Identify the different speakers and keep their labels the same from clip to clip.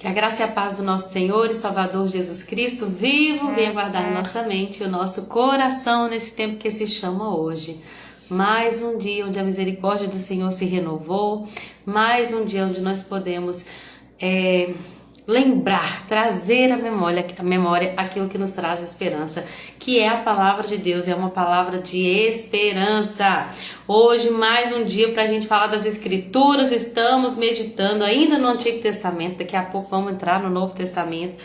Speaker 1: Que a graça e a paz do nosso Senhor e Salvador Jesus Cristo vivo venha guardar em nossa mente e o nosso coração nesse tempo que se chama hoje. Mais um dia onde a misericórdia do Senhor se renovou, mais um dia onde nós podemos lembrar, trazer à memória aquilo que nos traz esperança, que é a palavra de Deus, é uma palavra de esperança. Hoje, mais um dia para a gente falar das Escrituras, estamos meditando ainda no Antigo Testamento, daqui a pouco vamos entrar no Novo Testamento.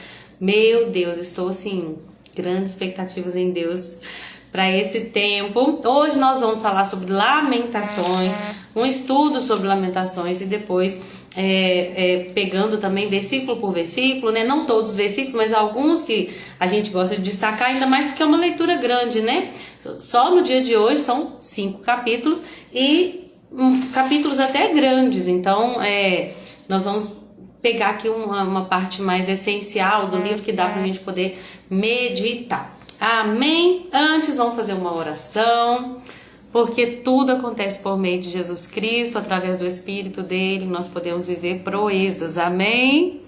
Speaker 1: Meu Deus, estou assim, grandes expectativas em Deus para esse tempo. Hoje nós vamos falar sobre Lamentações, um estudo sobre Lamentações e depois pegando também versículo por versículo, né? Não todos os versículos, mas alguns que a gente gosta de destacar, ainda mais porque é uma leitura grande, né? Só no dia de hoje são 5 capítulos e capítulos até grandes, então nós vamos pegar aqui uma parte mais essencial do livro que dá pra gente poder meditar. Amém? Antes vamos fazer uma oração, porque tudo acontece por meio de Jesus Cristo, através do Espírito dele, nós podemos viver proezas, amém?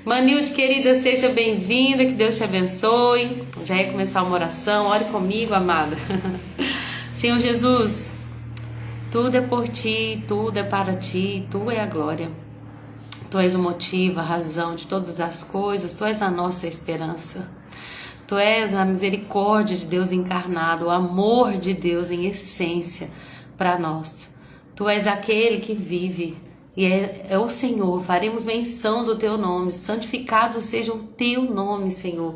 Speaker 1: Manilde, querida, seja bem-vinda, que Deus te abençoe. Já ia começar uma oração, ore comigo, amada. Senhor Jesus, tudo é por ti, tudo é para ti, tu é a glória. Tu és o motivo, a razão de todas as coisas, tu és a nossa esperança. Tu és a misericórdia de Deus encarnado, o amor de Deus em essência para nós. Tu és aquele que vive e é o Senhor. Faremos menção do teu nome, santificado seja o teu nome, Senhor,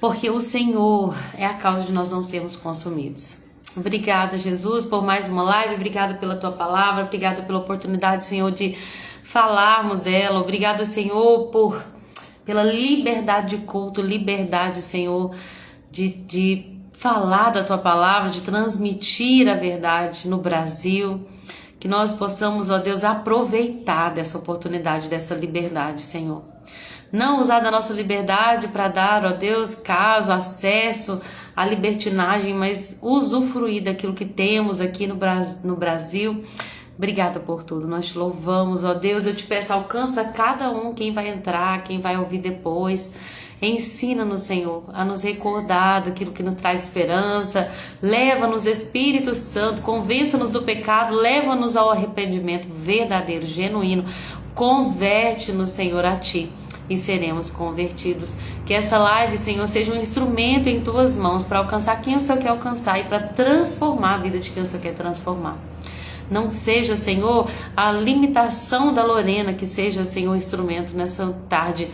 Speaker 1: porque o Senhor é a causa de nós não sermos consumidos. Obrigada, Jesus, por mais uma live, obrigada pela tua palavra, obrigada pela oportunidade, Senhor, de falarmos dela, obrigada, Senhor, pela liberdade de culto, liberdade, Senhor, de falar da Tua palavra, de transmitir a verdade no Brasil, que nós possamos, ó Deus, aproveitar dessa oportunidade, dessa liberdade, Senhor. Não usar da nossa liberdade para dar, ó Deus, acesso à libertinagem, mas usufruir daquilo que temos aqui no Brasil. Obrigada por tudo, nós te louvamos, ó Deus, eu te peço, alcança cada um, quem vai entrar, quem vai ouvir depois, ensina-nos, Senhor, a nos recordar daquilo que nos traz esperança, leva-nos, Espírito Santo, convença-nos do pecado, leva-nos ao arrependimento verdadeiro, genuíno, converte-nos, Senhor, a Ti e seremos convertidos. Que essa live, Senhor, seja um instrumento em Tuas mãos para alcançar quem o Senhor quer alcançar e para transformar a vida de quem o Senhor quer transformar. Não seja, Senhor, a limitação da Lorena que seja, Senhor, instrumento nessa tarde,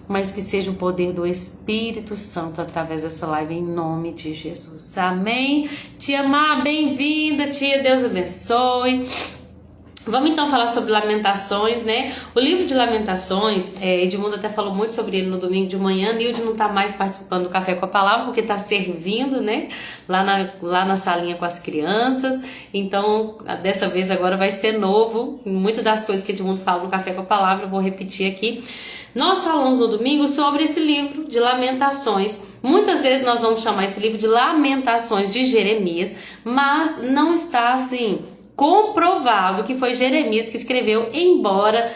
Speaker 1: mas que seja o poder do Espírito Santo através dessa live, em nome de Jesus. Amém? Tia Má, bem-vinda, tia, Deus abençoe. Vamos então falar sobre Lamentações, né? O livro de Lamentações, Edmundo até falou muito sobre ele no domingo de manhã. Nilde não tá mais participando do Café com a Palavra, porque tá servindo, né? Lá na salinha com as crianças. Então, dessa vez agora vai ser novo. Muitas das coisas que Edmundo fala no Café com a Palavra, eu vou repetir aqui. Nós falamos no domingo sobre esse livro de Lamentações. Muitas vezes nós vamos chamar esse livro de Lamentações de Jeremias, mas não está assim comprovado que foi Jeremias que escreveu, embora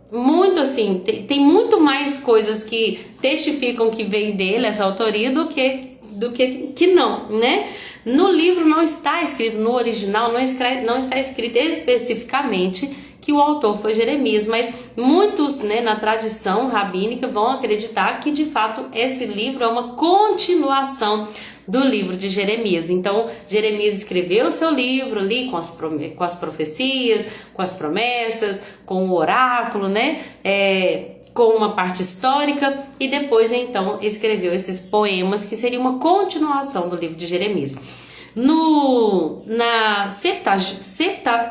Speaker 1: muito assim, tem muito mais coisas que testificam que veio dele essa autoria do que não, né? No livro não está escrito, no original não está escrito especificamente que o autor foi Jeremias, mas muitos, né, na tradição rabínica vão acreditar que de fato esse livro é uma continuação do livro de Jeremias. Então Jeremias escreveu o seu livro ali com as profecias, com as promessas, com o oráculo, né, com uma parte histórica, e depois então escreveu esses poemas que seria uma continuação do livro de Jeremias. Na Septuaginta,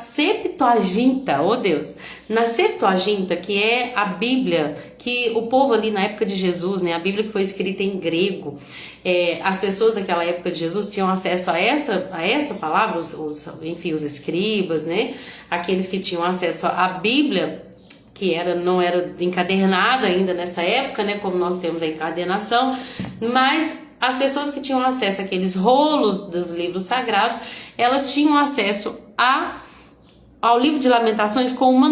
Speaker 1: oh Deus, na Septuaginta, que é a Bíblia que o povo ali na época de Jesus, né, a Bíblia que foi escrita em grego, as pessoas daquela época de Jesus tinham acesso a essa palavra, os escribas, né, aqueles que tinham acesso à Bíblia, que não era encadernada ainda nessa época, né, como nós temos a encadernação, mas as pessoas que tinham acesso àqueles rolos dos livros sagrados, elas tinham acesso ao livro de Lamentações com uma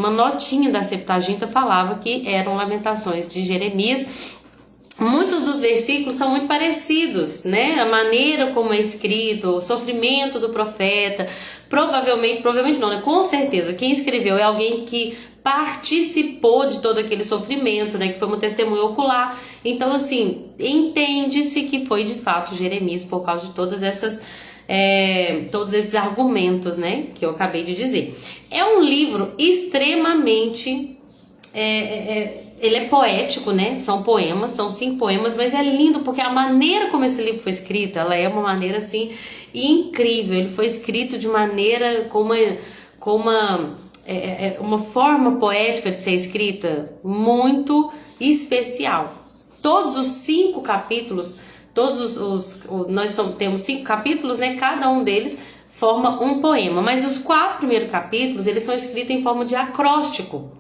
Speaker 1: notinha da Septuaginta falava que eram Lamentações de Jeremias. Muitos dos versículos são muito parecidos, né? A maneira como é escrito, o sofrimento do profeta, provavelmente não, né? Com certeza, quem escreveu é alguém que participou de todo aquele sofrimento, né? Que foi um testemunho ocular. Então, assim, entende-se que foi de fato Jeremias por causa de todas essas... todos esses argumentos, né, que eu acabei de dizer. É um livro extremamente... ele é poético, né? São poemas, são 5 poemas, mas é lindo porque a maneira como esse livro foi escrito, ela é uma maneira assim incrível. Ele foi escrito de maneira com uma forma poética de ser escrita muito especial. Todos os 5 capítulos, temos 5 capítulos, né? Cada um deles forma um poema, mas os 4 primeiros capítulos eles são escritos em forma de acróstico.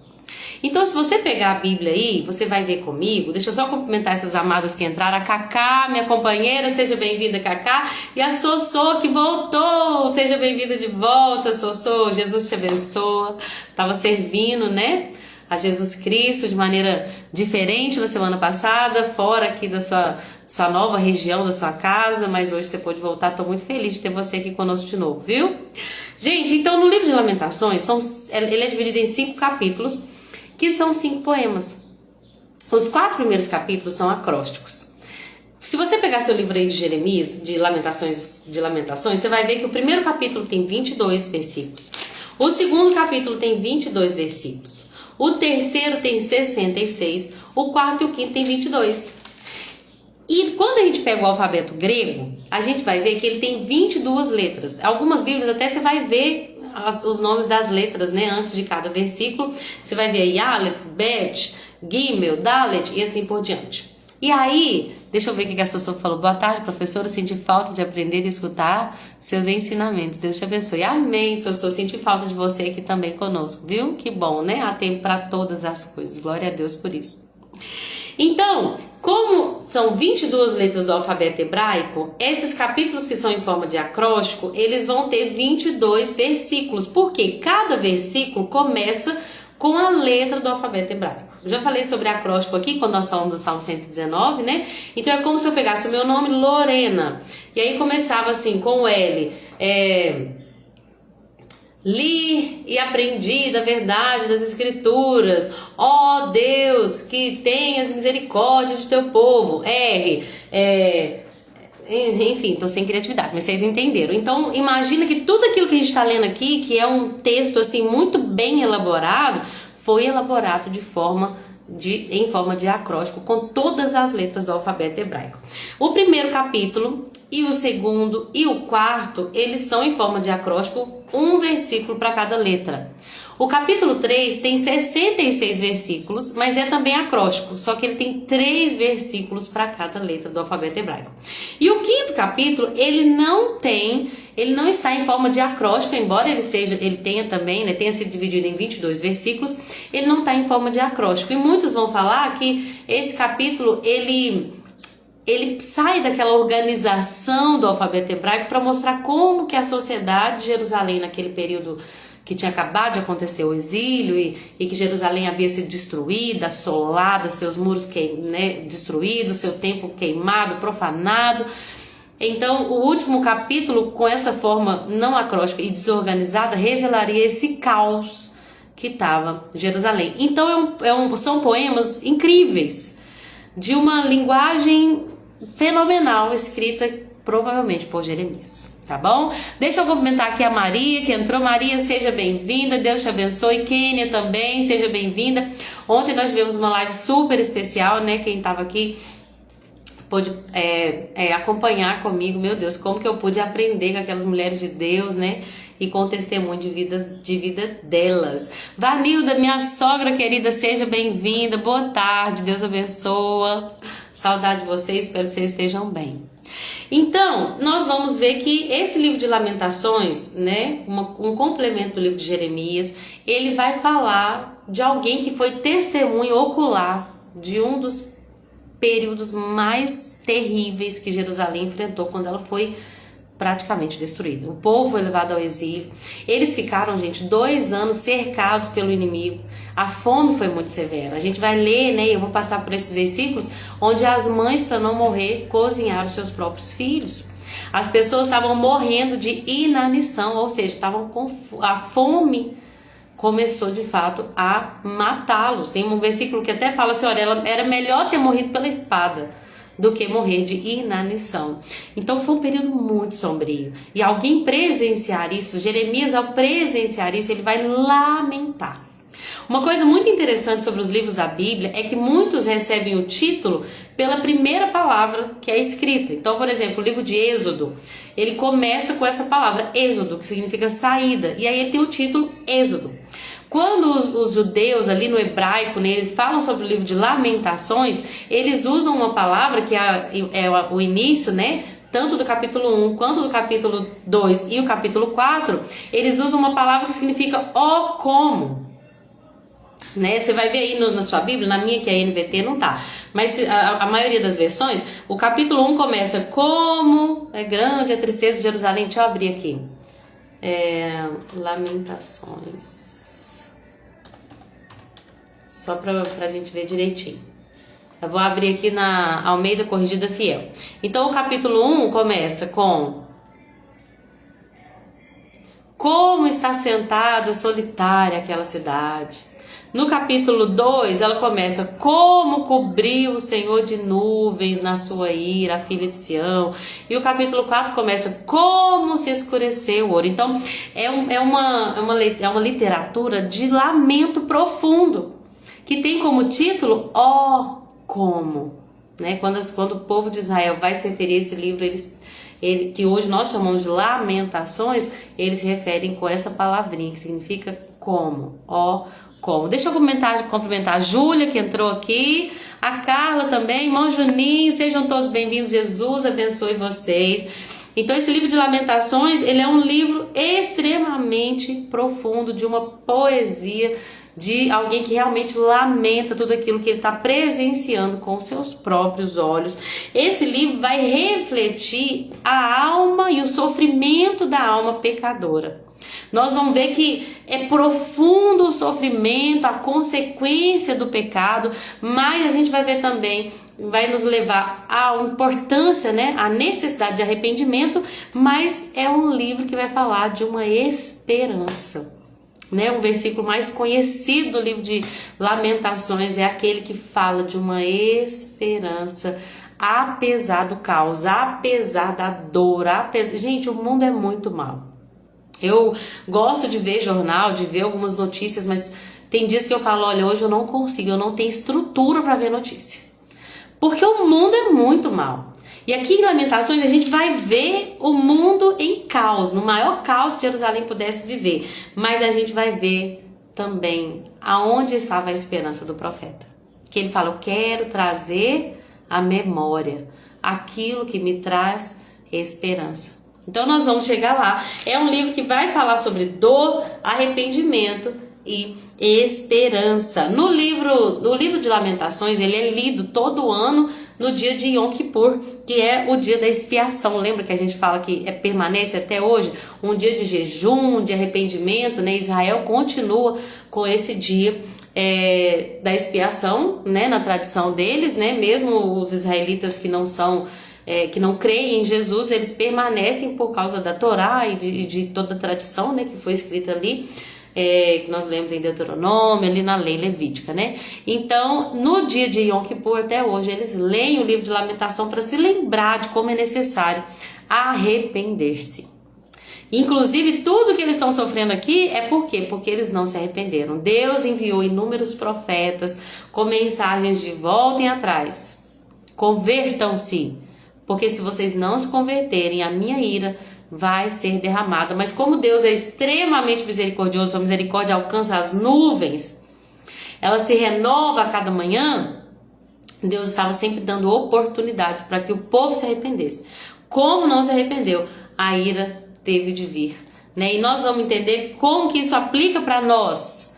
Speaker 1: Então, se você pegar a Bíblia aí, você vai ver comigo. Deixa eu só cumprimentar essas amadas que entraram. A Cacá, minha companheira, seja bem-vinda, Cacá. E a Sossô, que voltou. Seja bem-vinda de volta, Sossô. Jesus te abençoa. Estava servindo, né, a Jesus Cristo de maneira diferente na semana passada, fora aqui da sua nova região, da sua casa. Mas hoje você pode voltar. Estou muito feliz de ter você aqui conosco de novo, viu? Gente, então no livro de Lamentações, ele é dividido em 5 capítulos, que são 5 poemas. Os 4 primeiros capítulos são acrósticos. Se você pegar seu livro aí de Jeremias, de Lamentações, você vai ver que o primeiro capítulo tem 22 versículos. O segundo capítulo tem 22 versículos. O terceiro tem 66. O quarto e o quinto tem 22. E quando a gente pega o alfabeto grego, a gente vai ver que ele tem 22 letras. Algumas Bíblias até você vai ver os nomes das letras, né, antes de cada versículo. Você vai ver aí Aleph, Bet, Gimel, Dalet e assim por diante. E aí, deixa eu ver o que a Sossô falou. Boa tarde, professora. Senti falta de aprender e escutar seus ensinamentos. Deus te abençoe. Amém, Sossô. Senti falta de você aqui também conosco, viu? Que bom, né? Há tempo para todas as coisas. Glória a Deus por isso. Então, como são 22 letras do alfabeto hebraico, esses capítulos que são em forma de acróstico, eles vão ter 22 versículos, porque cada versículo começa com a letra do alfabeto hebraico. Eu já falei sobre acróstico aqui, quando nós falamos do Salmo 119, né? Então é como se eu pegasse o meu nome, Lorena, e aí começava assim, com o L, li e aprendi da verdade das Escrituras. Ó Deus, que tenhas misericórdia de teu povo. Enfim, tô sem criatividade, mas vocês entenderam. Então, imagina que tudo aquilo que a gente está lendo aqui, que é um texto assim muito bem elaborado, foi elaborado em forma de acróstico, com todas as letras do alfabeto hebraico. O primeiro capítulo e o segundo e o quarto, eles são em forma de acróstico, um versículo para cada letra. O capítulo 3 tem 66 versículos, mas é também acróstico, só que ele tem 3 versículos para cada letra do alfabeto hebraico. E o quinto capítulo, ele não está em forma de acróstico, embora ele tenha também, né, tenha sido dividido em 22 versículos, ele não está em forma de acróstico. E muitos vão falar que esse capítulo, ele sai daquela organização do alfabeto hebraico para mostrar como que a sociedade de Jerusalém, naquele período que tinha acabado de acontecer o exílio e que Jerusalém havia sido destruída, assolada, seus muros destruídos, seu templo queimado, profanado. Então, o último capítulo, com essa forma não acróstica e desorganizada, revelaria esse caos que estava Jerusalém. Então, são poemas incríveis, de uma linguagem fenomenal, escrita provavelmente por Jeremias. Tá bom? Deixa eu cumprimentar aqui a Maria, que entrou. Maria, seja bem-vinda, Deus te abençoe. Kênia também, seja bem-vinda. Ontem nós tivemos uma live super especial, né? Quem estava aqui pôde acompanhar comigo. Meu Deus, como que eu pude aprender com aquelas mulheres de Deus, né? E com o testemunho de vida delas. Vanilda, minha sogra querida, seja bem-vinda. Boa tarde, Deus abençoa. Saudade de vocês, espero que vocês estejam bem. Então, nós vamos ver que esse livro de Lamentações, né, um complemento do livro de Jeremias, ele vai falar de alguém que foi testemunho ocular de um dos períodos mais terríveis que Jerusalém enfrentou quando ela foi praticamente destruída. O povo foi levado ao exílio. Eles ficaram, gente, 2 anos cercados pelo inimigo. A fome foi muito severa. A gente vai ler, né? Eu vou passar por esses versículos onde as mães, para não morrer, cozinharam os seus próprios filhos. As pessoas estavam morrendo de inanição, ou seja, estavam com a fome. Começou de fato a matá-los. Tem um versículo que até fala assim: olha, era melhor ter morrido pela espada do que morrer de inanição. Então foi um período muito sombrio. E alguém presenciar isso, Jeremias, ao presenciar isso, ele vai lamentar. Uma coisa muito interessante sobre os livros da Bíblia é que muitos recebem o título pela primeira palavra que é escrita. Então, por exemplo, o livro de Êxodo, ele começa com essa palavra Êxodo, que significa saída, e aí ele tem o título Êxodo. Quando os judeus ali no hebraico, né, eles falam sobre o livro de Lamentações, eles usam uma palavra que é o início, né? Tanto do capítulo 1 quanto do capítulo 2 e o capítulo 4, eles usam uma palavra que significa ó como. Né? Você vai ver aí na sua Bíblia, na minha que é NVT não tá, mas a maioria das versões, o capítulo 1 começa: como é grande a tristeza de Jerusalém. Deixa eu abrir aqui, Lamentações, só pra gente ver direitinho. Eu vou abrir aqui na Almeida Corrigida Fiel. Então o capítulo 1 começa com: como está sentada solitária aquela cidade. No capítulo 2, ela começa: como cobriu o Senhor de nuvens na sua ira, a filha de Sião. E o capítulo 4 começa: como se escureceu o ouro. Então, é uma literatura de lamento profundo, que tem como título ó como. Né? Quando o povo de Israel vai se referir a esse livro, que hoje nós chamamos de Lamentações, eles se referem com essa palavrinha, que significa como, ó como. Deixa eu cumprimentar a Júlia, que entrou aqui, a Carla também, irmão Juninho, sejam todos bem-vindos, Jesus abençoe vocês. Então esse livro de Lamentações, ele é um livro extremamente profundo, de uma poesia, de alguém que realmente lamenta tudo aquilo que ele está presenciando com os seus próprios olhos. Esse livro vai refletir a alma e o sofrimento da alma pecadora. Nós vamos ver que é profundo o sofrimento, a consequência do pecado, mas a gente vai ver também, vai nos levar à importância, né, à necessidade de arrependimento, mas é um livro que vai falar de uma esperança. Né? O versículo mais conhecido do livro de Lamentações é aquele que fala de uma esperança, apesar do caos, apesar da dor, Gente, o mundo é muito mau. Eu gosto de ver jornal, de ver algumas notícias, mas tem dias que eu falo: olha, hoje eu não consigo, eu não tenho estrutura para ver notícia, porque o mundo é muito mau. E aqui em Lamentações a gente vai ver o mundo em caos, no maior caos que Jerusalém pudesse viver, mas a gente vai ver também aonde estava a esperança do profeta, que ele fala: eu quero trazer à memória aquilo que me traz esperança. Então nós vamos chegar lá. É um livro que vai falar sobre dor, arrependimento e esperança. No livro de Lamentações, ele é lido todo ano no dia de Yom Kippur, que é o dia da expiação. Lembra que a gente fala que permanece até hoje um dia de jejum, de arrependimento, né? Israel continua com esse dia da expiação, né? Na tradição deles, né? Mesmo os israelitas que não creem em Jesus, eles permanecem por causa da Torá e de toda a tradição, né, que foi escrita ali, que nós lemos em Deuteronômio, ali na lei levítica, né? Então, no dia de Yom Kippur, até hoje, eles leem o livro de Lamentação para se lembrar de como é necessário arrepender-se. Inclusive, tudo que eles estão sofrendo aqui é por quê? Porque eles não se arrependeram. Deus enviou inúmeros profetas com mensagens de voltem atrás, convertam-se, porque se vocês não se converterem, a minha ira vai ser derramada. Mas como Deus é extremamente misericordioso, sua misericórdia alcança as nuvens, ela se renova a cada manhã, Deus estava sempre dando oportunidades para que o povo se arrependesse. Como não se arrependeu, a ira teve de vir. Né? E nós vamos entender como que isso aplica para nós.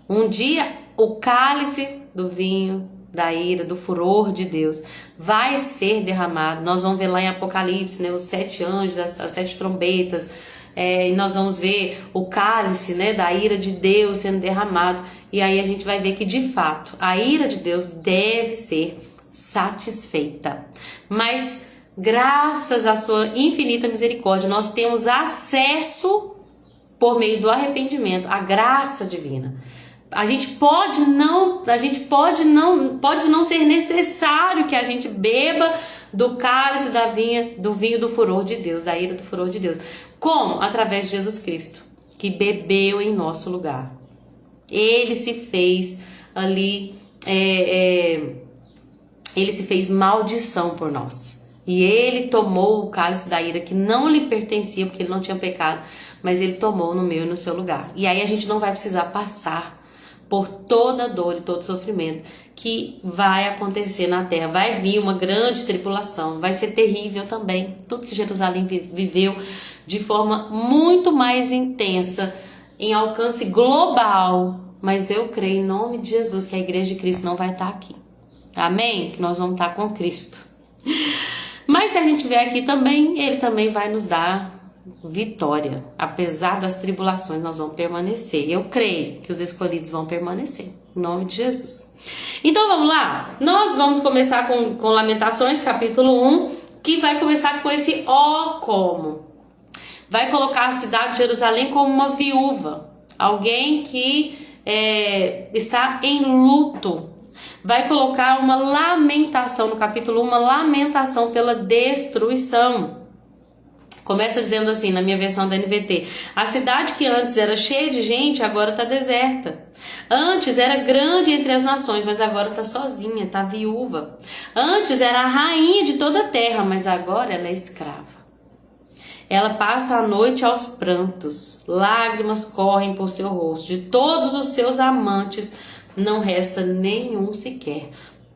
Speaker 1: Um dia o cálice do vinho da ira, do furor de Deus vai ser derramado. Nós vamos ver lá em Apocalipse, né, os 7 anjos, as 7 trombetas, e nós vamos ver o cálice, né, da ira de Deus sendo derramado. E aí a gente vai ver que de fato a ira de Deus deve ser satisfeita. Mas graças à sua infinita misericórdia, nós temos acesso por meio do arrependimento à graça divina. Pode não ser necessário que a gente beba do cálice do vinho do furor de Deus, da ira do furor de Deus. Como? Através de Jesus Cristo, que bebeu em nosso lugar. Ele se fez ali, ele se fez maldição por nós. E ele tomou o cálice da ira que não lhe pertencia, porque ele não tinha pecado, mas ele tomou no meu e no seu lugar. E aí a gente não vai precisar passar por toda dor e todo sofrimento que vai acontecer na terra. Vai vir uma grande tribulação, vai ser terrível também. Tudo que Jerusalém viveu de forma muito mais intensa, em alcance global. Mas eu creio em nome de Jesus que a igreja de Cristo não vai estar aqui. Amém? Que nós vamos estar com Cristo. Mas se a gente vier aqui também, ele também vai nos dar vitória. Apesar das tribulações, nós vamos permanecer. Eu creio que os escolhidos vão permanecer. Em nome de Jesus. Então vamos lá. Nós vamos começar com Lamentações, capítulo 1, que vai começar com esse como. Vai colocar a cidade de Jerusalém como uma viúva. Alguém que está em luto. Vai colocar uma lamentação no capítulo 1, uma lamentação pela destruição. Começa dizendo assim, na minha versão da NVT: a cidade que antes era cheia de gente, agora está deserta. Antes era grande entre as nações, mas agora está sozinha, está viúva. Antes era a rainha de toda a terra, mas agora ela é escrava. Ela passa a noite aos prantos, lágrimas correm por seu rosto. De todos os seus amantes, não resta nenhum sequer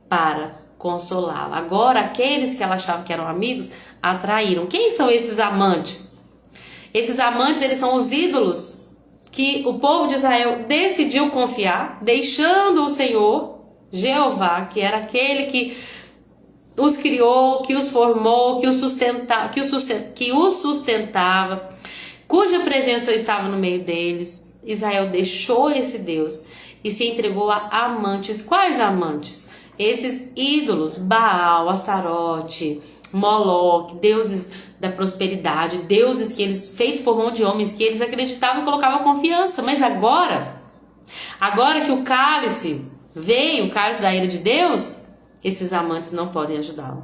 Speaker 1: para consolá-la. Agora, aqueles que ela achava que eram amigos, a traíram. Quem são esses amantes? Esses amantes, eles são os ídolos que o povo de Israel decidiu confiar, deixando o Senhor, Jeová, que era aquele que os criou, que os formou, que os sustentava, cuja presença estava no meio deles. Israel deixou esse Deus e se entregou a amantes. Quais amantes? Esses ídolos, Baal, Astarote, Moloque, deuses da prosperidade, deuses que eles, feitos por mão de homens, que eles acreditavam e colocavam confiança. Mas agora que o cálice veio, o cálice da ira de Deus, esses amantes não podem ajudá-la.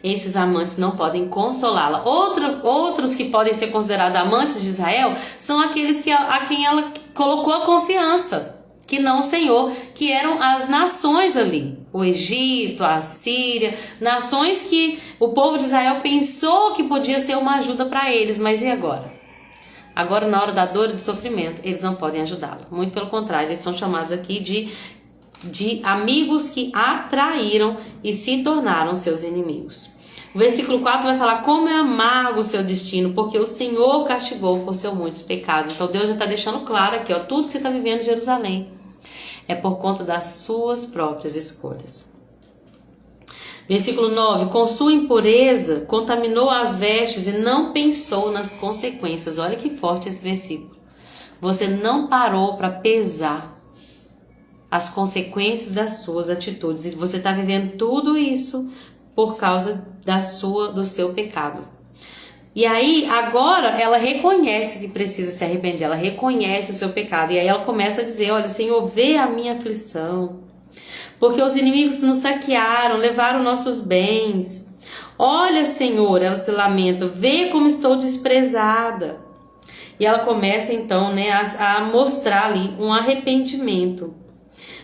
Speaker 1: Esses amantes não podem consolá-la. Outros que podem ser considerados amantes de Israel são aqueles a quem ela colocou a confiança, que não o Senhor, que eram as nações ali. O Egito, a Síria, nações que o povo de Israel pensou que podia ser uma ajuda para eles, mas e agora? Agora, na hora da dor e do sofrimento, eles não podem ajudá-lo. Muito pelo contrário, eles são chamados aqui de amigos que atraíram e se tornaram seus inimigos. O versículo 4 vai falar como é amargo o seu destino, porque o Senhor castigou por seus muitos pecados. Então Deus já está deixando claro aqui, tudo que você está vivendo em Jerusalém é por conta das suas próprias escolhas. Versículo 9, com sua impureza contaminou as vestes e não pensou nas consequências. Olha que forte esse versículo. Você não parou para pesar as consequências das suas atitudes. E você está vivendo tudo isso por causa do seu pecado. E aí, agora, ela reconhece que precisa se arrepender. Ela reconhece o seu pecado. E aí ela começa a dizer, olha, Senhor, vê a minha aflição. Porque os inimigos nos saquearam, levaram nossos bens. Olha, Senhor, ela se lamenta, vê como estou desprezada. E ela começa, então, a mostrar ali um arrependimento.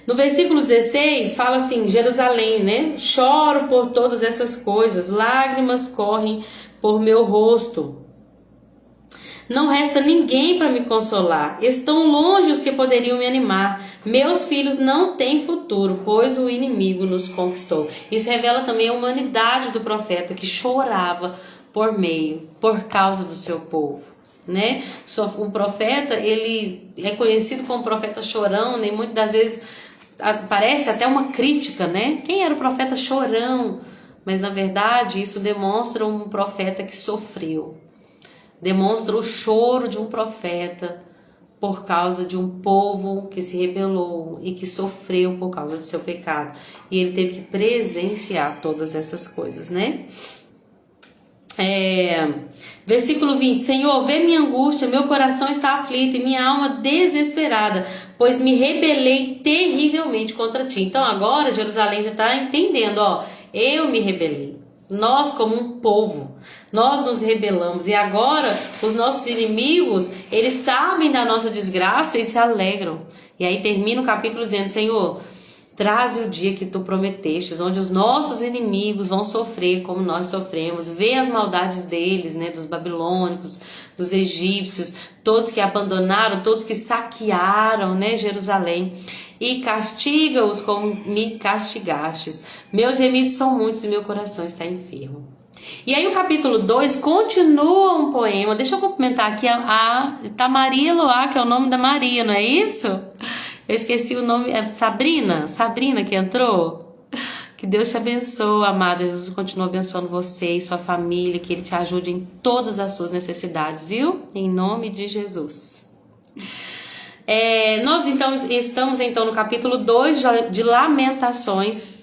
Speaker 1: No versículo 16 fala assim, Jerusalém, choro por todas essas coisas, lágrimas correm por meu rosto. Não resta ninguém para me consolar, estão longe os que poderiam me animar. Meus filhos não têm futuro, pois o inimigo nos conquistou. Isso revela também a humanidade do profeta, que chorava por causa do seu povo. O profeta, ele é conhecido como profeta chorão, muitas das vezes parece até uma crítica, né? Quem era o profeta chorão? Mas na verdade isso demonstra um profeta que sofreu. Demonstra o choro de um profeta por causa de um povo que se rebelou e que sofreu por causa do seu pecado. E ele teve que presenciar todas essas coisas, né? Versículo 20: Senhor, vê minha angústia, meu coração está aflito e minha alma desesperada, pois me rebelei terrivelmente contra ti. Então agora Jerusalém já está entendendo, eu me rebelei. Nós como um povo, nós nos rebelamos e agora os nossos inimigos, eles sabem da nossa desgraça e se alegram. E aí termina o capítulo dizendo: Senhor, traze o dia que tu prometestes, onde os nossos inimigos vão sofrer como nós sofremos. Vê as maldades deles, né, dos babilônicos, dos egípcios, todos que abandonaram, todos que saquearam, né, Jerusalém. E castiga-os como me castigastes. Meus gemidos são muitos e meu coração está enfermo. E aí o capítulo 2 continua um poema. Deixa eu cumprimentar aqui tá Maria Loá, que é o nome da Maria, não é isso? Eu esqueci o nome, é Sabrina que entrou. Que Deus te abençoe, amado. Jesus continua abençoando você e sua família, que Ele te ajude em todas as suas necessidades, viu? Em nome de Jesus. Nós estamos no capítulo 2 de Lamentações.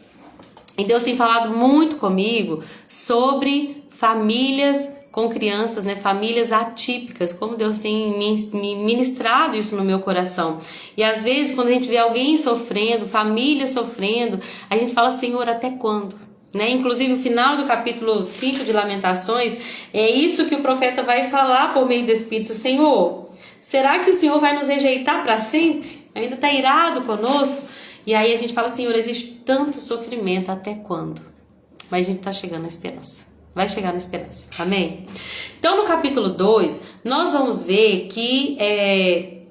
Speaker 1: E Deus tem falado muito comigo sobre famílias com crianças, né? Famílias atípicas, como Deus tem me ministrado isso no meu coração. E às vezes quando a gente vê alguém sofrendo, família sofrendo, a gente fala: Senhor, até quando? Né? Inclusive o final do capítulo 5 de Lamentações, é isso que o profeta vai falar por meio do Espírito: Senhor, será que o Senhor vai nos rejeitar para sempre? Ainda está irado conosco? E aí a gente fala: Senhor, existe tanto sofrimento, até quando? Mas a gente está chegando à esperança. Vai chegar na esperança, amém? Então no capítulo 2, nós vamos ver que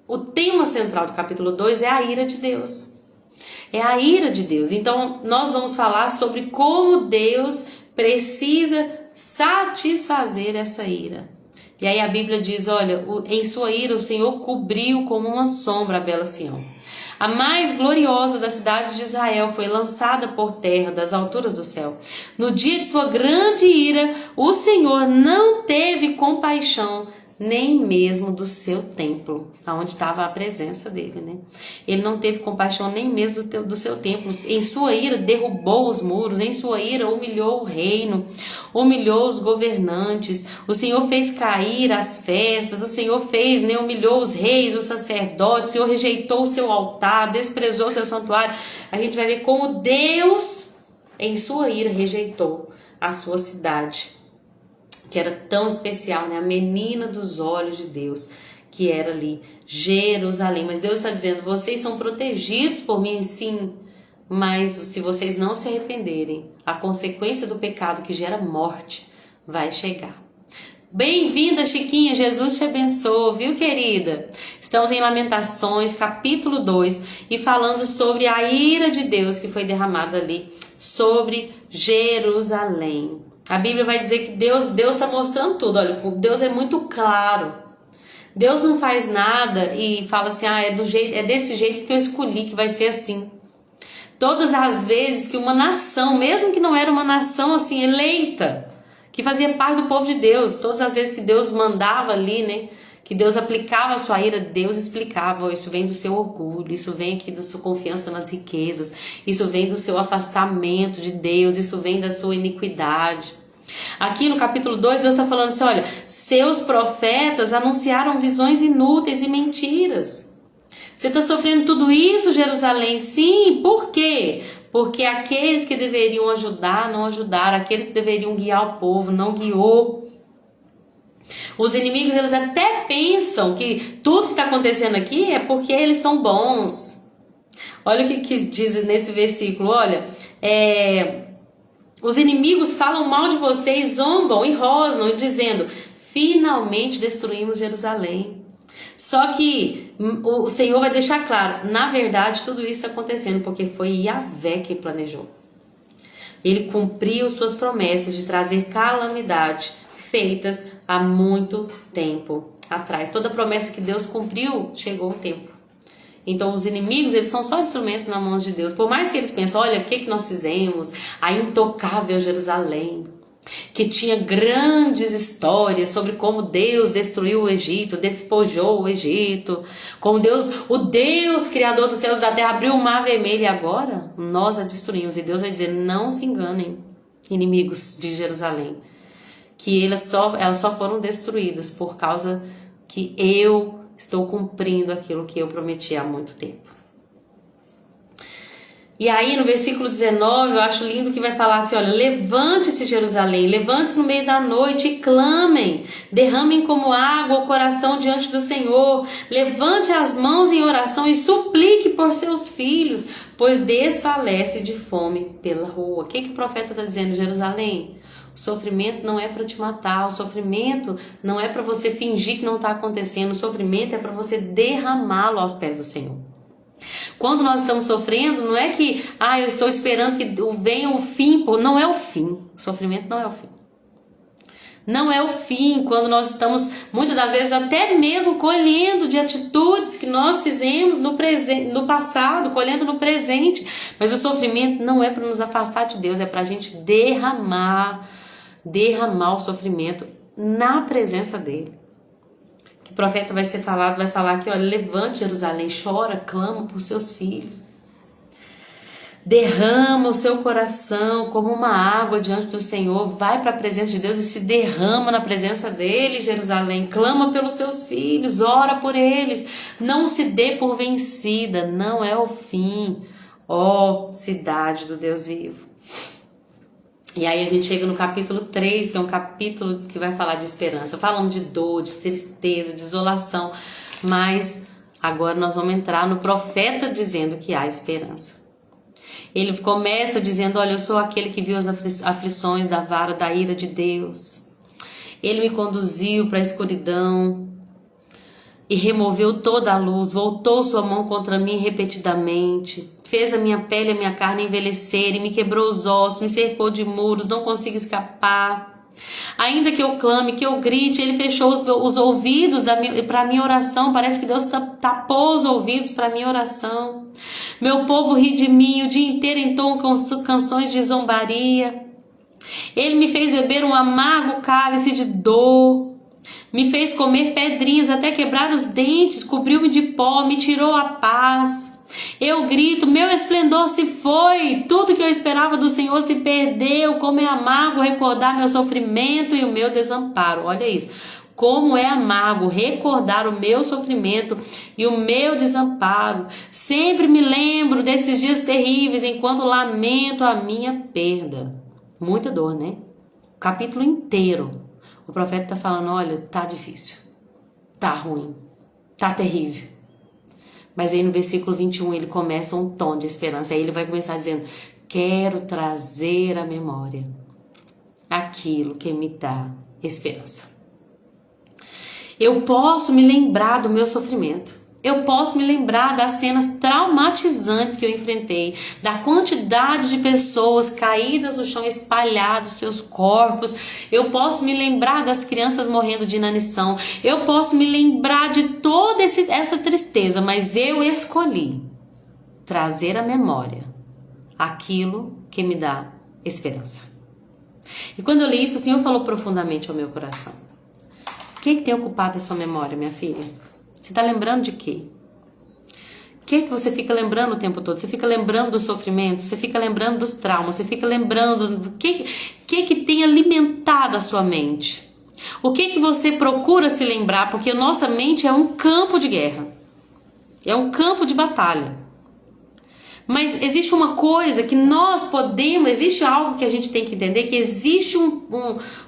Speaker 1: o tema central do capítulo 2 é a ira de Deus. É a ira de Deus. Então nós vamos falar sobre como Deus precisa satisfazer essa ira. E aí a Bíblia diz: olha, em sua ira o Senhor cobriu como uma sombra a bela Sião. A mais gloriosa das cidades de Israel foi lançada por terra das alturas do céu. No dia de sua grande ira, o Senhor não teve compaixão nem mesmo do seu templo, onde estava a presença dele, né? Ele não teve compaixão nem mesmo do seu templo. Em sua ira derrubou os muros, em sua ira humilhou o reino, humilhou os governantes. O Senhor fez cair as festas, o Senhor humilhou os reis, os sacerdotes. O Senhor rejeitou o seu altar, desprezou o seu santuário. A gente vai ver como Deus, em sua ira, rejeitou a sua cidade, que era tão especial, né? A menina dos olhos de Deus, que era ali, Jerusalém. Mas Deus está dizendo: vocês são protegidos por mim, sim, mas se vocês não se arrependerem, a consequência do pecado que gera morte vai chegar. Bem-vinda, Chiquinha, Jesus te abençoe, viu, querida? Estamos em Lamentações, capítulo 2, e falando sobre a ira de Deus que foi derramada ali sobre Jerusalém. A Bíblia vai dizer que Deus está mostrando tudo. Olha, Deus é muito claro. Deus não faz nada e fala assim: é desse jeito que eu escolhi que vai ser assim. Todas as vezes que uma nação, mesmo que não era uma nação assim eleita, que fazia parte do povo de Deus, todas as vezes que Deus mandava ali, né, que Deus aplicava a sua ira, Deus explicava: isso vem do seu orgulho, isso vem aqui da sua confiança nas riquezas, isso vem do seu afastamento de Deus, isso vem da sua iniquidade. Aqui no capítulo 2, Deus está falando assim: olha, seus profetas anunciaram visões inúteis e mentiras. Você está sofrendo tudo isso, Jerusalém? Sim, por quê? Porque aqueles que deveriam ajudar, não ajudaram. Aqueles que deveriam guiar o povo, não guiou. Os inimigos, eles até pensam que tudo que está acontecendo aqui é porque eles são bons. Olha o que diz nesse versículo, olha, os inimigos falam mal de vocês, zombam e rosnam, dizendo: finalmente destruímos Jerusalém. Só que o Senhor vai deixar claro: na verdade tudo isso está acontecendo porque foi Yahvé quem planejou. Ele cumpriu suas promessas de trazer calamidade feitas há muito tempo atrás. Toda promessa que Deus cumpriu, chegou o tempo. Então os inimigos, eles são só instrumentos na mão de Deus. Por mais que eles pensem, olha, o que nós fizemos? A intocável Jerusalém, que tinha grandes histórias sobre como Deus destruiu o Egito, despojou o Egito, como Deus, o Deus criador dos céus e da terra, abriu o mar vermelho, e agora nós a destruímos. E Deus vai dizer, não se enganem, inimigos de Jerusalém, que elas só foram destruídas por causa que eu estou cumprindo aquilo que eu prometi há muito tempo. E aí no versículo 19 eu acho lindo que vai falar assim, olha, levante-se Jerusalém, levante-se no meio da noite e clamem, derramem como água o coração diante do Senhor, levante as mãos em oração e suplique por seus filhos, pois desfalece de fome pela rua. O que o profeta está dizendo, Jerusalém? O sofrimento não é para te matar, o sofrimento não é para você fingir que não está acontecendo, o sofrimento é para você derramá-lo aos pés do Senhor. Quando nós estamos sofrendo, não é que eu estou esperando que venha o fim, não é o fim. O sofrimento não é o fim. Não é o fim quando nós estamos, muitas das vezes, até mesmo colhendo de atitudes que nós fizemos no passado, colhendo no presente. Mas o sofrimento não é para nos afastar de Deus, é para a gente derramar o sofrimento na presença dele. O profeta vai falar que, olha, levante Jerusalém, chora, clama por seus filhos. Derrama o seu coração como uma água diante do Senhor, vai para a presença de Deus e se derrama na presença dele, Jerusalém. Clama pelos seus filhos, ora por eles. Não se dê por vencida, não é o fim, ó cidade do Deus vivo. E aí a gente chega no capítulo 3, que é um capítulo que vai falar de esperança. Falamos de dor, de tristeza, de desolação. Mas agora nós vamos entrar no profeta dizendo que há esperança. Ele começa dizendo, olha, eu sou aquele que viu as aflições da vara da ira de Deus. Ele me conduziu para a escuridão e removeu toda a luz, voltou sua mão contra mim repetidamente, fez a minha pele e a minha carne envelhecerem, me quebrou os ossos, me cercou de muros, não consigo escapar. Ainda que eu clame, que eu grite, ele fechou os ouvidos para a minha oração. Parece que Deus tapou os ouvidos para a minha oração. Meu povo ri de mim, o dia inteiro entoam canções de zombaria. Ele me fez beber um amargo cálice de dor. Me fez comer pedrinhas até quebrar os dentes, cobriu-me de pó, me tirou a paz. Eu grito, meu esplendor se foi, tudo que eu esperava do Senhor se perdeu, como é amargo recordar meu sofrimento e o meu desamparo. Olha isso, como é amargo recordar o meu sofrimento e o meu desamparo. Sempre me lembro desses dias terríveis enquanto lamento a minha perda. Muita dor, né? O capítulo inteiro. O profeta está falando, olha, tá difícil, tá ruim, tá terrível. Mas aí no versículo 21 ele começa um tom de esperança. Aí ele vai começar dizendo, quero trazer à memória aquilo que me dá esperança. Eu posso me lembrar do meu sofrimento. Eu posso me lembrar das cenas traumatizantes que eu enfrentei, da quantidade de pessoas caídas no chão, espalhados seus corpos. Eu posso me lembrar das crianças morrendo de inanição. Eu posso me lembrar de toda essa tristeza, mas eu escolhi trazer à memória aquilo que me dá esperança. E quando eu li isso, o Senhor falou profundamente ao meu coração. O que tem ocupado a sua memória, minha filha? Você está lembrando de quê? O que você fica lembrando o tempo todo? Você fica lembrando do sofrimento? Você fica lembrando dos traumas? Você fica lembrando do que tem alimentado a sua mente? O que você procura se lembrar? Porque a nossa mente é um campo de guerra. É um campo de batalha. Mas existe uma coisa que nós podemos, existe algo que a gente tem que entender, que existe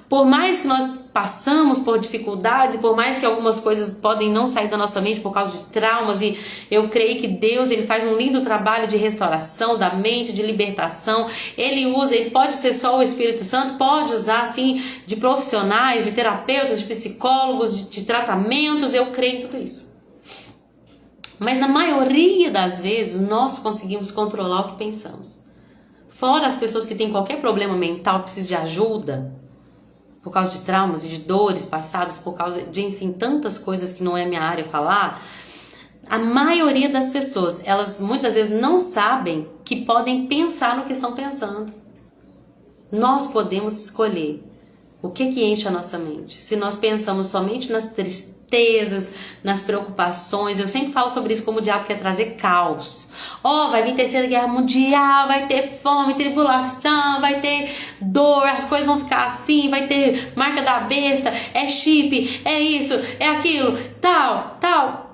Speaker 1: por mais que nós passamos por dificuldades, e por mais que algumas coisas podem não sair da nossa mente por causa de traumas, e eu creio que Deus, ele faz um lindo trabalho de restauração da mente, de libertação. Ele pode ser só o Espírito Santo, pode usar sim de profissionais, de terapeutas, de psicólogos, de tratamentos, eu creio em tudo isso. Mas na maioria das vezes nós conseguimos controlar o que pensamos. Fora as pessoas que têm qualquer problema mental, precisam de ajuda, por causa de traumas e de dores passadas, por causa de, enfim, tantas coisas que não é minha área falar. A maioria das pessoas, elas muitas vezes não sabem que podem pensar no que estão pensando. Nós podemos escolher o que enche a nossa mente. Se nós pensamos somente nas tristezas, nas preocupações, eu sempre falo sobre isso, como o diabo quer trazer caos. Vai vir terceira guerra mundial, vai ter fome, tribulação, vai ter dor, as coisas vão ficar assim, vai ter marca da besta, é chip, é isso, é aquilo, tal.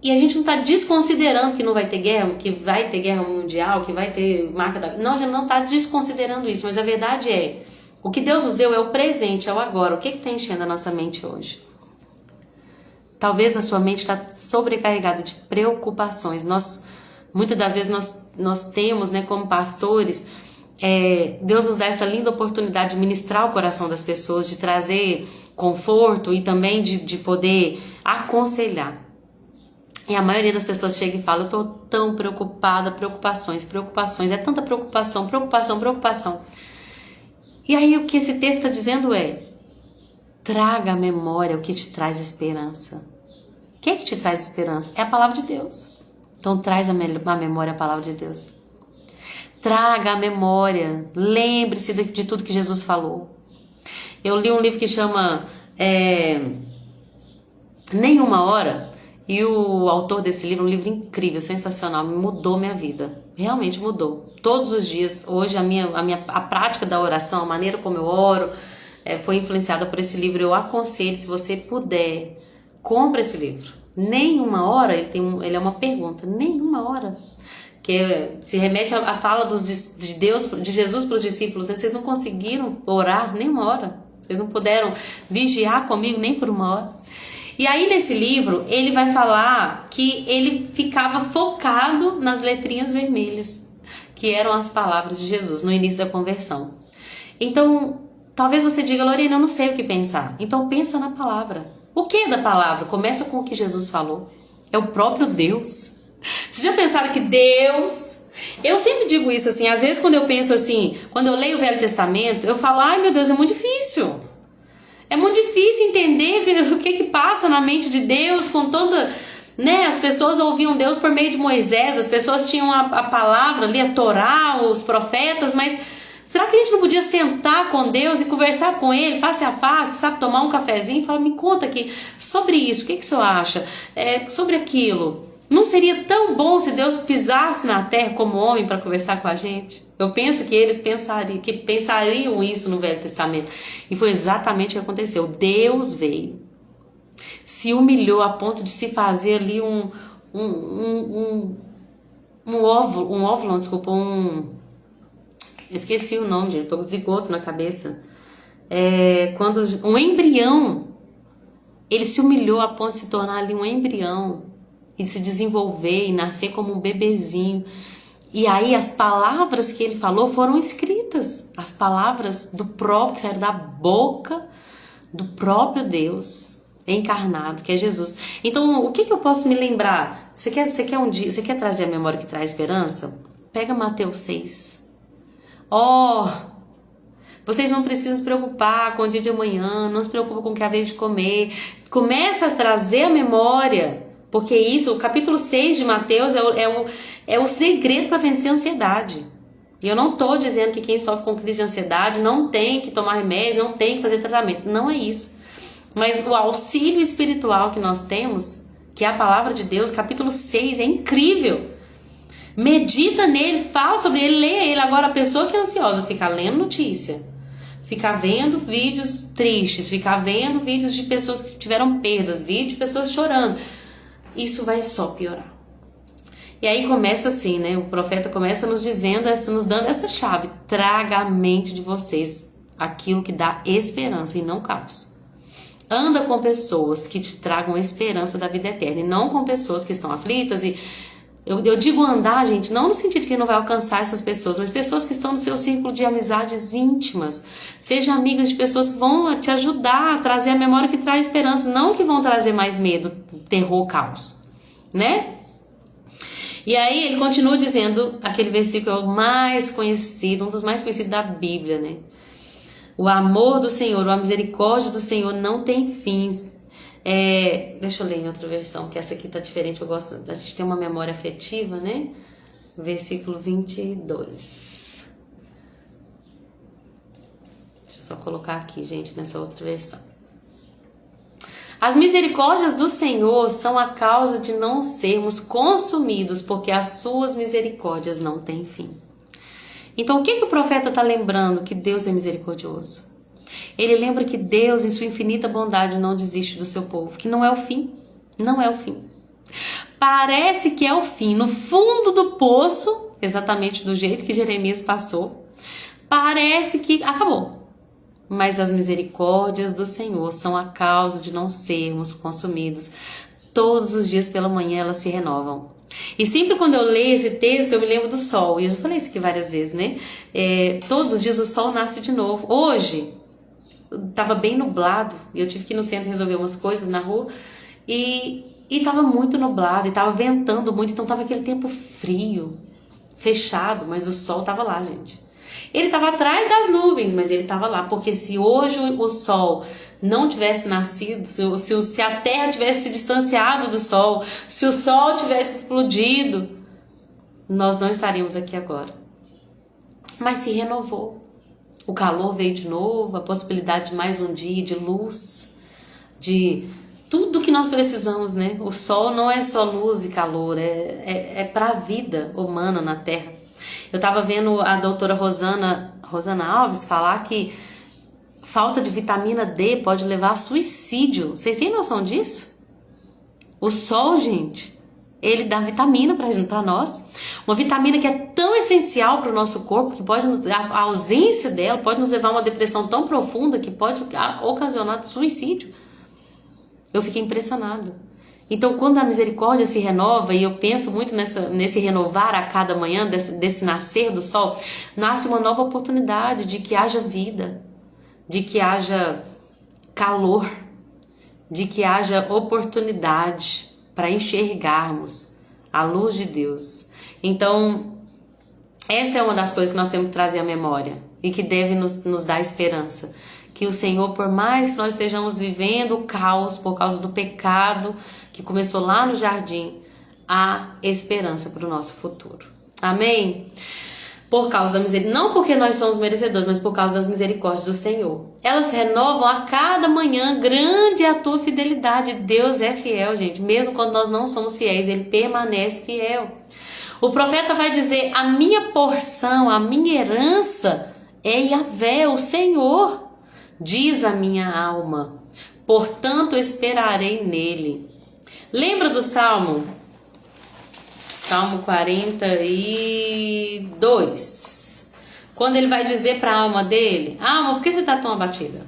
Speaker 1: E a gente não está desconsiderando que não vai ter guerra, que vai ter guerra mundial, que vai ter marca da... Não, a gente não está desconsiderando isso, mas a verdade é, o que Deus nos deu é o presente, é o agora. O que está enchendo a nossa mente hoje? Talvez a sua mente está sobrecarregada de preocupações. Muitas das vezes nós temos, né, como pastores, Deus nos dá essa linda oportunidade de ministrar o coração das pessoas, de trazer conforto e também de poder aconselhar. E a maioria das pessoas chega e fala, eu estou tão preocupada, preocupações, é tanta preocupação. E aí o que esse texto está dizendo é, traga à memória o que te traz esperança. O que te traz esperança? É a palavra de Deus. Então traz à memória a palavra de Deus. Traga à memória, lembre-se de tudo que Jesus falou. Eu li um livro que chama Nenhuma Hora. E o autor desse livro, um livro incrível, sensacional, mudou minha vida. Realmente mudou. Todos os dias, hoje, a prática da oração, a maneira como eu oro, foi influenciada por esse livro. Eu aconselho, se você puder, compre esse livro. Nenhuma hora, ele é uma pergunta, nenhuma hora. Que se remete à fala de Deus, de Jesus para os discípulos, né? Vocês não conseguiram orar nem uma hora. Vocês não puderam vigiar comigo nem por uma hora. E aí nesse livro ele vai falar que ele ficava focado nas letrinhas vermelhas, que eram as palavras de Jesus no início da conversão. Então, talvez você diga, Lorena, eu não sei o que pensar. Então pensa na palavra. O que é da palavra? Começa com o que Jesus falou. É o próprio Deus. Vocês já pensaram que Deus... Eu sempre digo isso assim, às vezes quando eu penso assim, quando eu leio o Velho Testamento, eu falo, ai meu Deus, é muito difícil. É muito difícil entender o que passa na mente de Deus com toda... Né? As pessoas ouviam Deus por meio de Moisés, as pessoas tinham a palavra ali, a Torá, os profetas, mas será que a gente não podia sentar com Deus e conversar com Ele face a face, sabe, tomar um cafezinho e falar, me conta aqui sobre isso, o que o senhor acha? Sobre aquilo. Não seria tão bom se Deus pisasse na terra como homem para conversar com a gente? Eu penso que eles pensariam isso no Velho Testamento. E foi exatamente o que aconteceu. Deus veio, se humilhou a ponto de se fazer ali um óvulo, desculpa, eu esqueci o nome, gente, estou com zigoto na cabeça. Quando um embrião, ele se humilhou a ponto de se tornar ali um embrião e se desenvolver e nascer como um bebezinho. E aí as palavras que ele falou foram escritas, as palavras que saíram da boca do próprio Deus encarnado, que é Jesus. Então, o que eu posso me lembrar? Você quer trazer a memória que traz esperança? Pega Mateus 6. Vocês não precisam se preocupar com o dia de amanhã, não se preocupem com o que é a vez de comer. Começa a trazer a memória, porque isso, o capítulo 6 de Mateus é o segredo para vencer a ansiedade. E eu não estou dizendo que quem sofre com crise de ansiedade não tem que tomar remédio, não tem que fazer tratamento. Não é isso. Mas o auxílio espiritual que nós temos, que é a palavra de Deus, capítulo 6, é incrível. Medita nele, fala sobre ele, leia ele. Agora, a pessoa que é ansiosa fica lendo notícia, fica vendo vídeos tristes, fica vendo vídeos de pessoas que tiveram perdas, vídeos de pessoas chorando. Isso vai só piorar. E aí começa assim, né? O profeta começa nos dando essa chave. Traga à mente de vocês aquilo que dá esperança e não caos. Anda com pessoas que te tragam esperança da vida eterna e não com pessoas que estão aflitas. E eu digo andar, gente, não no sentido que não vai alcançar essas pessoas, mas pessoas que estão no seu círculo de amizades íntimas. Seja amigas de pessoas que vão te ajudar a trazer a memória que traz esperança, não que vão trazer mais medo, terror, caos, né? E aí ele continua dizendo, aquele versículo é o mais conhecido, um dos mais conhecidos da Bíblia, né? O amor do Senhor, a misericórdia do Senhor não tem fins. Deixa eu ler em outra versão, que essa aqui tá diferente, eu gosto, a gente tem uma memória afetiva, né? Versículo 22. Deixa eu só colocar aqui, gente, nessa outra versão. As misericórdias do Senhor são a causa de não sermos consumidos, porque as suas misericórdias não têm fim. Então, o que o profeta está lembrando? Que Deus é misericordioso. Ele lembra que Deus, em sua infinita bondade, não desiste do seu povo, que não é o fim, não é o fim. Parece que é o fim, no fundo do poço, exatamente do jeito que Jeremias passou, parece que acabou. Mas as misericórdias do Senhor são a causa de não sermos consumidos. Todos os dias pela manhã elas se renovam. E sempre quando eu leio esse texto, eu me lembro do sol. E eu já falei isso aqui várias vezes, né? Todos os dias o sol nasce de novo. Hoje, estava bem nublado. E eu tive que ir no centro resolver umas coisas na rua. E estava muito nublado. E estava ventando muito. Então estava aquele tempo frio, fechado. Mas o sol estava lá, gente. Ele estava atrás das nuvens, mas ele estava lá. Porque se hoje o sol não tivesse nascido, se a terra tivesse se distanciado do sol, se o sol tivesse explodido, nós não estaríamos aqui agora. Mas se renovou. O calor veio de novo, a possibilidade de mais um dia de luz, de tudo que nós precisamos, né? O sol não é só luz e calor, é para a vida humana na terra. Eu estava vendo a doutora Rosana Alves falar que falta de vitamina D pode levar a suicídio. Vocês têm noção disso? O sol, gente, ele dá vitamina para nós. Uma vitamina que é tão essencial para o nosso corpo, que a ausência dela pode nos levar a uma depressão tão profunda que pode ocasionar suicídio. Eu fiquei impressionada. Então, quando a misericórdia se renova, e eu penso muito nesse renovar a cada manhã, desse nascer do sol, nasce uma nova oportunidade de que haja vida, de que haja calor, de que haja oportunidade para enxergarmos a luz de Deus. Então, essa é uma das coisas que nós temos que trazer à memória e que deve nos dar esperança. Que o Senhor, por mais que nós estejamos vivendo o caos por causa do pecado que começou lá no jardim, há esperança para o nosso futuro. Amém? Por causa da misericórdia, não porque nós somos merecedores, mas por causa das misericórdias do Senhor. Elas se renovam a cada manhã, grande é a tua fidelidade. Deus é fiel, gente. Mesmo quando nós não somos fiéis, Ele permanece fiel. O profeta vai dizer, a minha porção, a minha herança é Yahvé, o Senhor. Diz a minha alma, portanto esperarei nele. Lembra do Salmo 42, quando ele vai dizer para a alma dele, alma, por que você está tão abatida?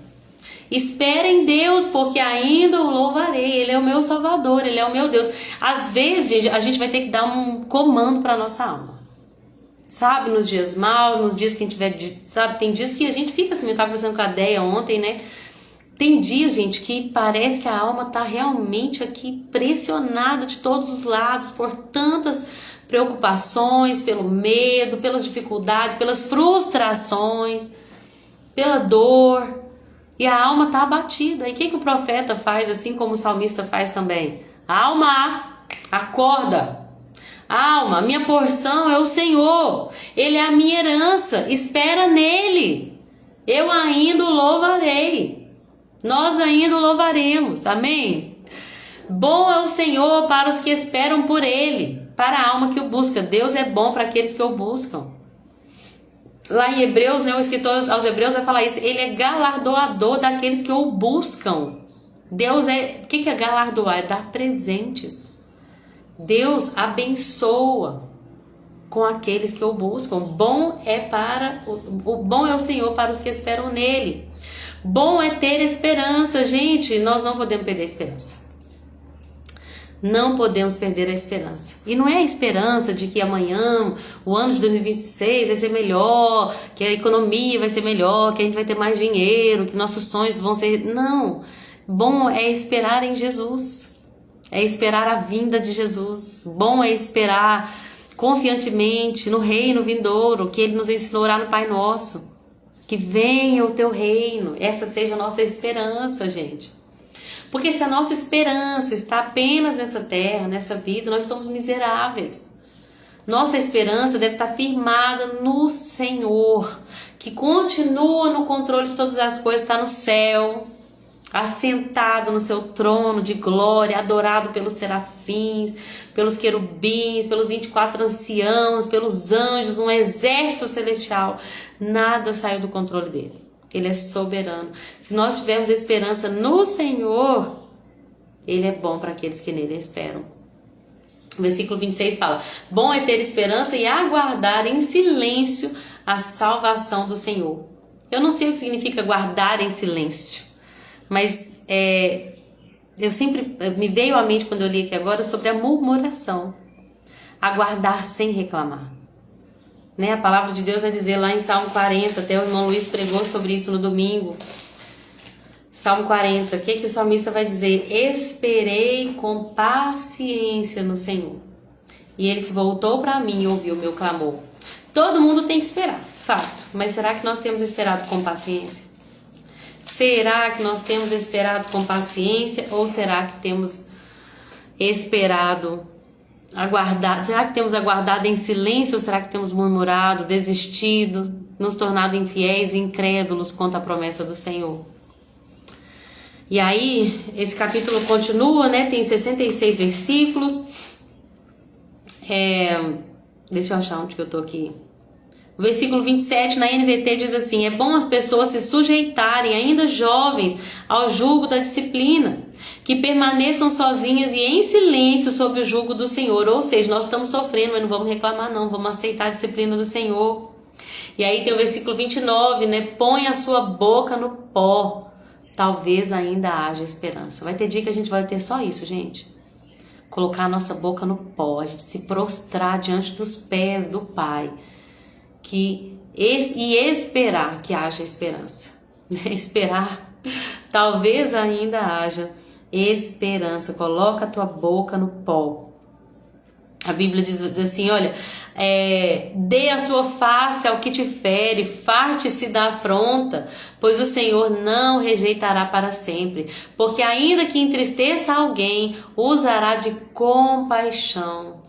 Speaker 1: Espera em Deus, porque ainda o louvarei, Ele é o meu Salvador, Ele é o meu Deus. Às vezes a gente vai ter que dar um comando para a nossa alma. Sabe, nos dias maus, nos dias que a gente tiver, sabe, tem dias que a gente fica assim, eu estava fazendo com a Deia ontem, né? Tem dias, gente, que parece que a alma tá realmente aqui pressionada de todos os lados por tantas preocupações, pelo medo, pelas dificuldades, pelas frustrações, pela dor. E a alma tá abatida. E o que o profeta faz, assim como o salmista faz também? Alma, acorda! Alma, minha porção é o Senhor, Ele é a minha herança, espera nele, eu ainda o louvarei, nós ainda o louvaremos, amém? Bom é o Senhor para os que esperam por Ele, para a alma que o busca. Deus é bom para aqueles que o buscam. Lá em Hebreus, né, o escritor aos Hebreus vai falar isso, Ele é galardoador daqueles que o buscam. Deus o que é galardoar? É dar presentes. Deus abençoa com aqueles que o buscam. Bom é o Senhor para os que esperam nele. Bom é ter esperança, gente. Nós não podemos perder a esperança. Não podemos perder a esperança. E não é a esperança de que amanhã, o ano de 2026 vai ser melhor, que a economia vai ser melhor, que a gente vai ter mais dinheiro, que nossos sonhos vão ser... Não. Bom é esperar em Jesus. É esperar a vinda de Jesus. Bom é esperar confiantemente no reino vindouro, que Ele nos ensinou lá no Pai Nosso. Que venha o teu reino. Essa seja a nossa esperança, gente. Porque se a nossa esperança está apenas nessa terra, nessa vida, nós somos miseráveis. Nossa esperança deve estar firmada no Senhor, que continua no controle de todas as coisas, está no céu, assentado no seu trono de glória, adorado pelos serafins, pelos querubins, pelos 24 anciãos, pelos anjos, um exército celestial. Nada saiu do controle dele. Ele é soberano. Se nós tivermos esperança no Senhor, Ele é bom para aqueles que nele esperam. O versículo 26 fala: bom é ter esperança e aguardar em silêncio a salvação do Senhor. Eu não sei o que significa guardar em silêncio, mas eu sempre me veio à mente quando eu li aqui agora sobre a murmuração. Aguardar sem reclamar. Né? A palavra de Deus vai dizer lá em Salmo 40, até o irmão Luiz pregou sobre isso no domingo. Salmo 40, o que o salmista vai dizer? Esperei com paciência no Senhor, e Ele se voltou para mim e ouviu o meu clamor. Todo mundo tem que esperar, fato, mas será que nós temos esperado com paciência? Será que nós temos esperado com paciência, ou será que temos esperado, aguardado? Será que temos aguardado em silêncio, ou será que temos murmurado, desistido, nos tornado infiéis e incrédulos quanto à promessa do Senhor? E aí, esse capítulo continua, né? Tem 66 versículos. Deixa eu achar onde que eu tô aqui. O versículo 27 na NVT diz assim: é bom as pessoas se sujeitarem, ainda jovens, ao jugo da disciplina, que permaneçam sozinhas e em silêncio sob o jugo do Senhor. Ou seja, nós estamos sofrendo, mas não vamos reclamar não, vamos aceitar a disciplina do Senhor. E aí tem o versículo 29, né? Põe a sua boca no pó, talvez ainda haja esperança. Vai ter dia que a gente vai ter só isso, gente. Colocar a nossa boca no pó, a gente se prostrar diante dos pés do Pai. E esperar que haja esperança. Esperar, talvez ainda haja esperança. Coloca a tua boca no pó. A Bíblia diz assim, olha, dê a sua face ao que te fere, farte-se da afronta, pois o Senhor não rejeitará para sempre, porque ainda que entristeça alguém, usará de compaixão,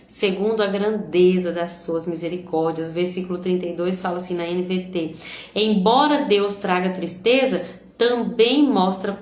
Speaker 1: segundo a grandeza das suas misericórdias. O versículo 32 fala assim na NVT: embora Deus traga tristeza, também mostra